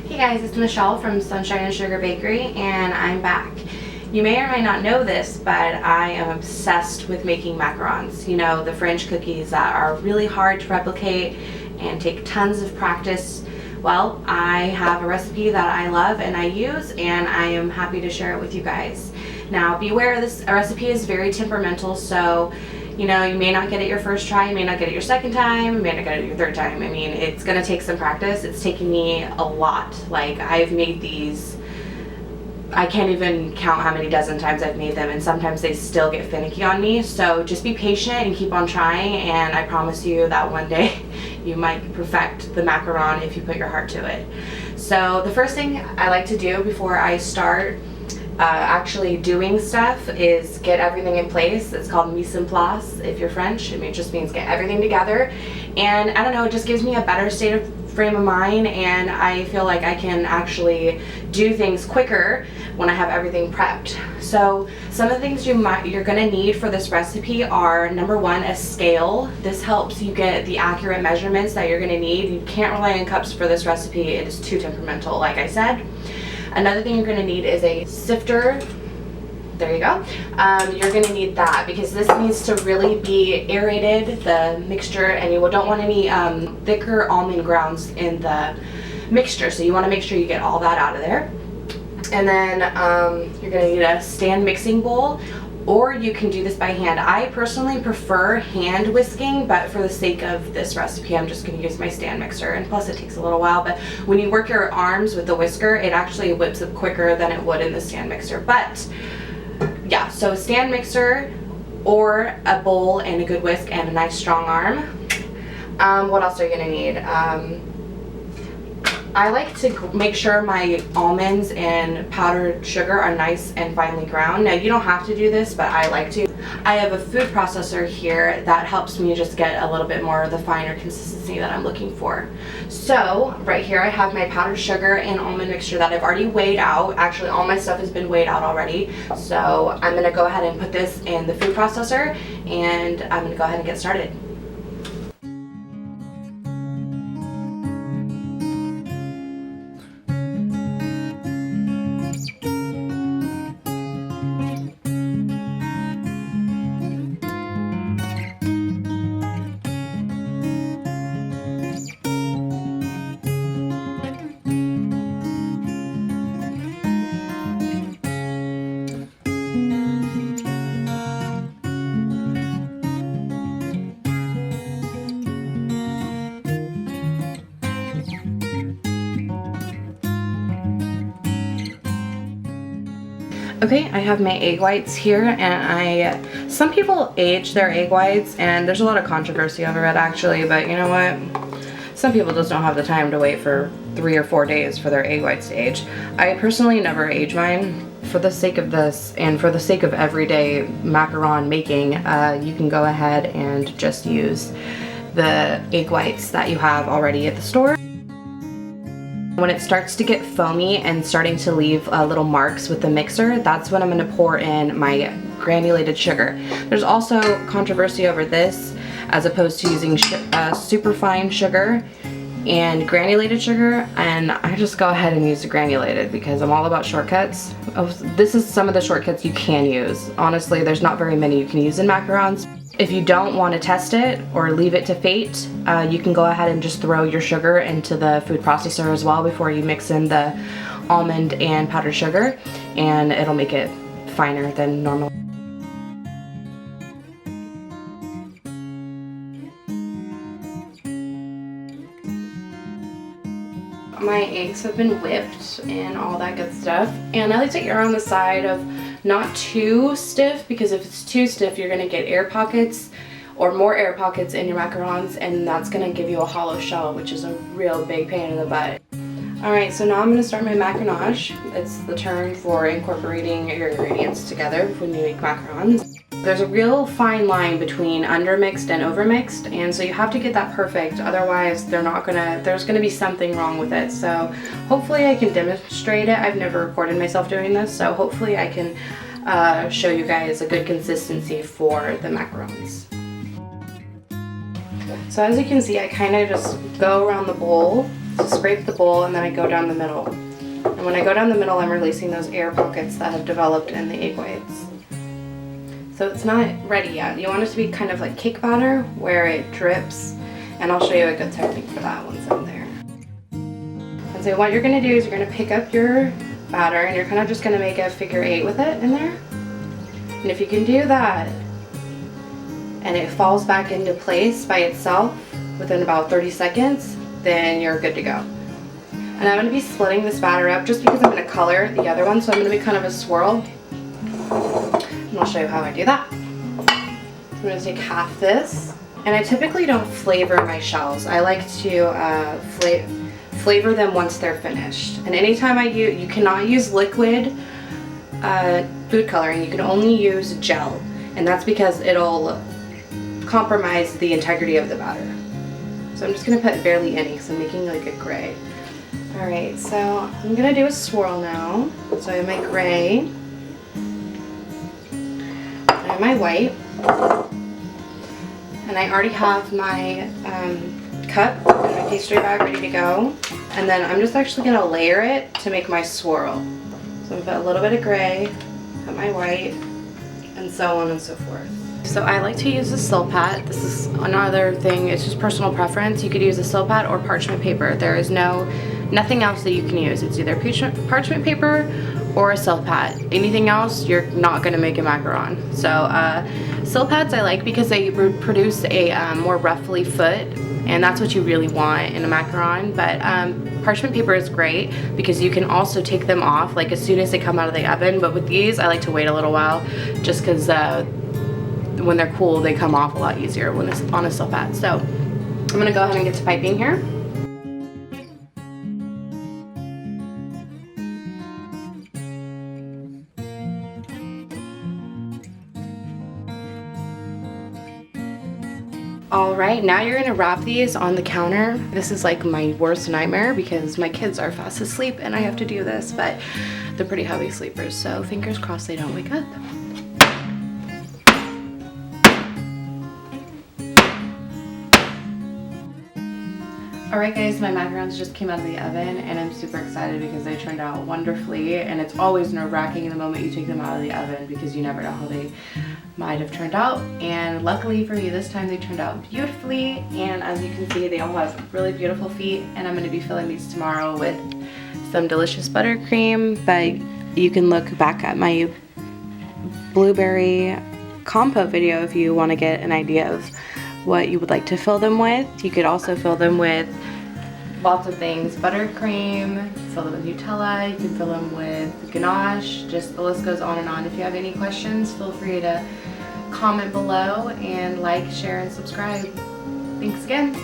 Hey guys, it's Michelle from Sunshine and Sugar Bakery, and I'm back. You may or may not know this, but I am obsessed with making macarons. You know, the French cookies that are really hard to replicate and take tons of practice. Well, I have a recipe that I love and I use, and I am happy to share it with you guys. Now, be aware this recipe is very temperamental, so you know, you may not get it your first try, you may not get it your second time, you may not get it your third time. I mean, it's gonna take some practice. It's taken me a lot. Like, I've made these, I can't even count how many dozen times I've made them, and sometimes they still get finicky on me. So just be patient and keep on trying, and I promise you that one day you might perfect the macaron if you put your heart to it. So the first thing I like to do before I start actually doing stuff is get everything in place. It's called mise en place if you're French. It just means get everything together, and I don't know, it just gives me a better frame of mind, and I feel like I can actually do things quicker when I have everything prepped. So some of the things you're gonna need for this recipe are, number one, a scale. This helps you get the accurate measurements that you're gonna need. You can't rely on cups for this recipe. It is too temperamental, like I said. Another thing you're going to need is a sifter. There you go. You're going to need that because this needs to really be aerated, the mixture, and you don't want any thicker almond grounds in the mixture. So you want to make sure you get all that out of there. And then you're going to need a stand mixing bowl, or you can do this by hand. I personally prefer hand whisking, but for the sake of this recipe, I'm just going to use my stand mixer, and plus it takes a little while, but when you work your arms with the whisker, it actually whips up quicker than it would in the stand mixer. But yeah, so stand mixer or a bowl and a good whisk and a nice strong arm. What else are you going to need? I like to make sure my almonds and powdered sugar are nice and finely ground. Now, you don't have to do this, but I like to. I have a food processor here that helps me just get a little bit more of the finer consistency that I'm looking for. So right here I have my powdered sugar and almond mixture that I've already weighed out. Actually, all my stuff has been weighed out already. So I'm going to go ahead and put this in the food processor, and I'm going to go ahead and get started. Okay, I have my egg whites here, and some people age their egg whites, and there's a lot of controversy over it actually, but you know what? Some people just don't have the time to wait for 3 or 4 days for their egg whites to age. I personally never age mine. For the sake of this, and for the sake of everyday macaron making, you can go ahead and just use the egg whites that you have already at the store. When it starts to get foamy and starting to leave little marks with the mixer, that's when I'm going to pour in my granulated sugar. There's also controversy over this as opposed to using super fine sugar and granulated sugar, and I just go ahead and use the granulated because I'm all about shortcuts. This is some of the shortcuts you can use. Honestly, there's not very many you can use in macarons. If you don't want to test it or leave it to fate, you can go ahead and just throw your sugar into the food processor as well before you mix in the almond and powdered sugar, and it'll make it finer than normal. My eggs have been whipped and all that good stuff, and I like to err on the side of not too stiff, because if it's too stiff you're going to get air pockets or more air pockets in your macarons, and that's going to give you a hollow shell, which is a real big pain in the butt. Alright, so now I'm going to start my macaronage. It's the term for incorporating your ingredients together when you make macarons. There's a real fine line between undermixed and overmixed, and so you have to get that perfect, otherwise there's gonna be something wrong with it. So hopefully I can demonstrate it. I've never recorded myself doing this, so hopefully I can show you guys a good consistency for the macarons. So as you can see, I kind of just go around the bowl So scrape the bowl and then I go down the middle. And when I go down the middle, I'm releasing those air pockets that have developed in the egg whites. So it's not ready yet. You want it to be kind of like cake batter where it drips. And I'll show you a good technique for that once I'm there. And so what you're gonna do is you're gonna pick up your batter and you're kind of just gonna make a figure 8 with it in there. And if you can do that and it falls back into place by itself within about 30 seconds, then you're good to go. And I'm gonna be splitting this batter up just because I'm gonna color the other one, so I'm gonna be kind of a swirl. And I'll show you how I do that. I'm gonna take half this, and I typically don't flavor my shells. I like to flavor them once they're finished. And anytime you cannot use liquid food coloring, you can only use gel, and that's because it'll compromise the integrity of the batter. So I'm just gonna put barely any because I'm making like a gray. All right, so I'm gonna do a swirl now. So I have my gray, I have my white, and I already have my cup and my pastry bag ready to go. And then I'm just actually gonna layer it to make my swirl. So I'm gonna put a little bit of gray, put my white, and so on and so forth. So I like to use a Silpat. This is another thing, it's just personal preference. You could use a Silpat or parchment paper. There is nothing else that you can use. It's either parchment paper or a Silpat. Anything else, you're not gonna make a macaron. So Silpats I like because they produce a more ruffly foot, and that's what you really want in a macaron. But parchment paper is great because you can also take them off like as soon as they come out of the oven. But with these, I like to wait a little while just because when they're cool, they come off a lot easier when it's on a Silpat. So I'm gonna go ahead and get to piping here. Alright, now you're gonna wrap these on the counter. This is like my worst nightmare because my kids are fast asleep and I have to do this, but they're pretty heavy sleepers, so fingers crossed they don't wake up. Alright guys, my macarons just came out of the oven and I'm super excited because they turned out wonderfully, and it's always nerve-wracking the moment you take them out of the oven because you never know how they might have turned out. And luckily for me this time they turned out beautifully, and as you can see they all have really beautiful feet, and I'm going to be filling these tomorrow with some delicious buttercream. But you can look back at my blueberry compote video if you want to get an idea of what you would like to fill them with. You could also fill them with lots of things. Buttercream, fill them with Nutella, you can fill them with ganache, just the list goes on and on. If you have any questions, feel free to comment below, and like, share, and subscribe. Thanks again.